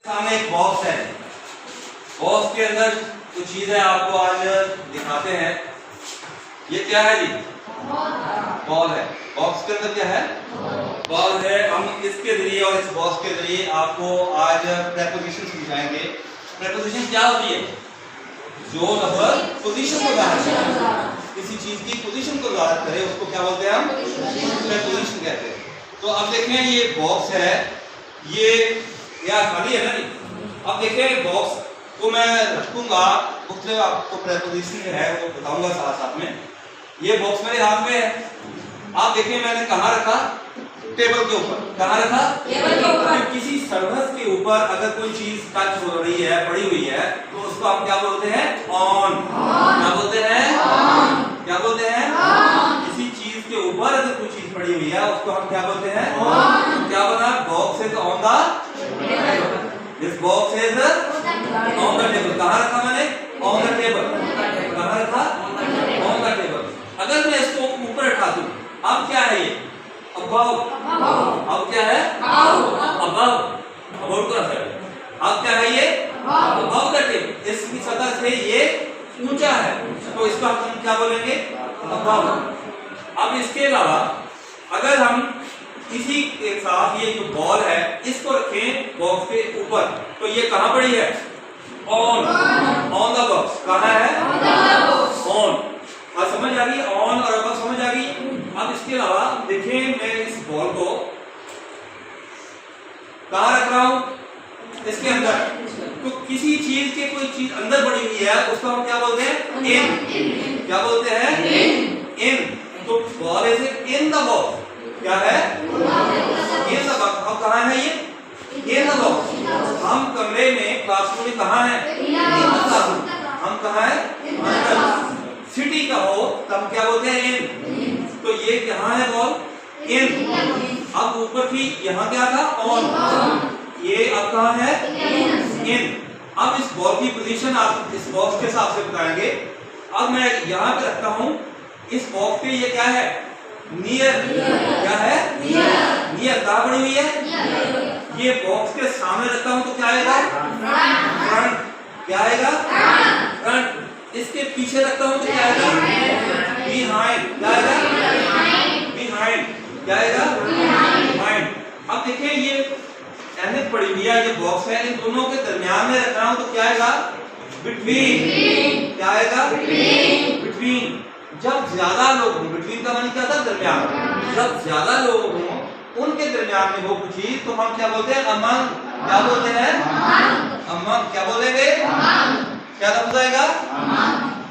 सामने एक बॉक्स है, बॉक्स के अंदर कुछ चीजें आपको आज दिखाते हैं। ये क्या है जी? बॉल है। बॉक्स के अंदर क्या है? बॉल है। हम इसके जरिए और इस बॉक्स के जरिए आपको आज प्रेपोजिशन समझाएंगे। प्रेपोजिशन क्या होती है? जो लफ्ज पोजीशन को जाहिर करे, किसी चीज की पोजीशन को जाहिर करे उसको क्या बोलते हैं? हम प्रेपोजिशन कहते हैं। तो अब देखें ये बॉक्स है, ये या खाली है ना जी। अब देखें बॉक्स को मैं रखूंगा, मुख्तलिफ आपको प्रेपोजिशन जो है वो बताऊंगा साथ साथ में। ये बॉक्स मेरे हाथ में है। आप देखिए मैंने कहाँ रखा? टेबल के ऊपर। कहाँ रखा? टेबल के ऊपर। किसी सरफेस के ऊपर अगर कोई चीज टच हो रही है, पड़ी हुई है, तो उसको हम क्या बोलते हैं? ऑन। क्या बोलते हैं? ऑन। क्या बोलते हैं? ऑन। किसी चीज के ऊपर अगर कोई चीज पड़ी हुई है उसको हम क्या बोलते हैं? ऑन। क्या बना? Box is on the table. This box is on the table. कहाँ रखा मैंने? On the table. कहाँ रखा? On the table. अगर मैं इसको ऊपर उठा दूं, अब क्या है ये? अबाउ। अब क्या है? अबाउ। अबाउट का है। अब क्या है ये? About the table. इसकी सतह से ये ऊंचा है, तो इसको हम क्या बोलेंगे? अबाउ। अब इसके अलावा अगर हम इसी के साथ ये जो बॉल है इसको रखें बॉक्स के ऊपर, तो ये कहाँ पड़ी है? ऑन। On the box. कहाँ है? ऑन। अब समझ आ गई? ऑन और अब समझ आ गई। अब इसके अलावा देखें मैं इस बॉल को कहाँ रख रहा हूं? इसके अंदर। तो किसी चीज के कोई चीज अंदर पड़ी हुई है उसको हम क्या बोलते हैं? इन। क्या बोलते हैं? इन। तो ball is in the box. क्या है? In the box. अब कहाँ है ये? In the box. हम कमरे में क्लासरूम में कहाँ है? हम कहाँ है? सिटी का हो तब क्या बोलते हैं? इन। तो ये कहाँ है बॉल? इन। अब ऊपर की यहाँ क्या था? ऑन। ये अब कहाँ है? इन। अब इस बॉल की पोजीशन आप इस बॉक्स के हिसाब से बताएंगे। अब मैं यहाँ पे रखता हूँ इस बॉक्स पे, ये क्या है? नियर। क्या है? नियर। कहाँ पड़ी हुई है? ये बॉक्स के सामने रखता हूँ तो क्या आएगा? फ्रंट। क्या आएगा? फ्रंट। इसके पीछे रखता हूँ तो क्या आएगा? बिहाइंड। क्या आएगा? बिहाइंड। क्या आएगा? बिहाइंड। अब देखिए ये एनएच पड़ी हुई है, ये बॉक्स है, इन दोनों के दरमियान में रख रहा हूँ तो क्या आएगा? बिटवीन। क्या आएगा? बिटवीन। जब ज्यादा लोग हों, बिटवीन का माने क्या था? दरमियान। जब ज्यादा लोग हों उनके दरमियान में हो कुछ चीज तो हम क्या बोलते हैं? अमंग। क्या बोलते हैं? अमंग। क्या बोलेंगे? क्या लफ्ज आएगा?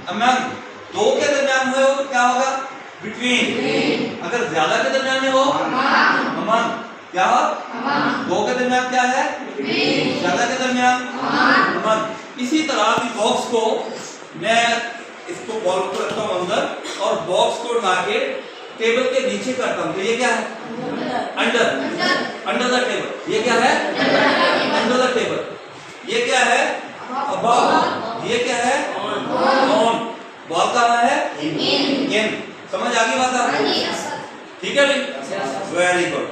अमंग। दो के दरमियान में हो तो क्या होगा? बिटवीन। अगर ज्यादा के दरमियान में हो अमंग। क्या हो? दो के दरमियान क्या है? ज्यादा के दरमियान अमंग। इसी तरह भी बॉक्स को मैं इसको बॉल को रखता हूँ अंदर और बॉक्स को उठा के टेबल के नीचे करता हूँ, तो ये क्या है? अंडर। Under the table. ये क्या है? Under the table. ये क्या है? अबाउ। ये क्या है? ऑन। बॉल कहाँ है? इन। समझ आ गई बात? ठीक है भाई? Very good.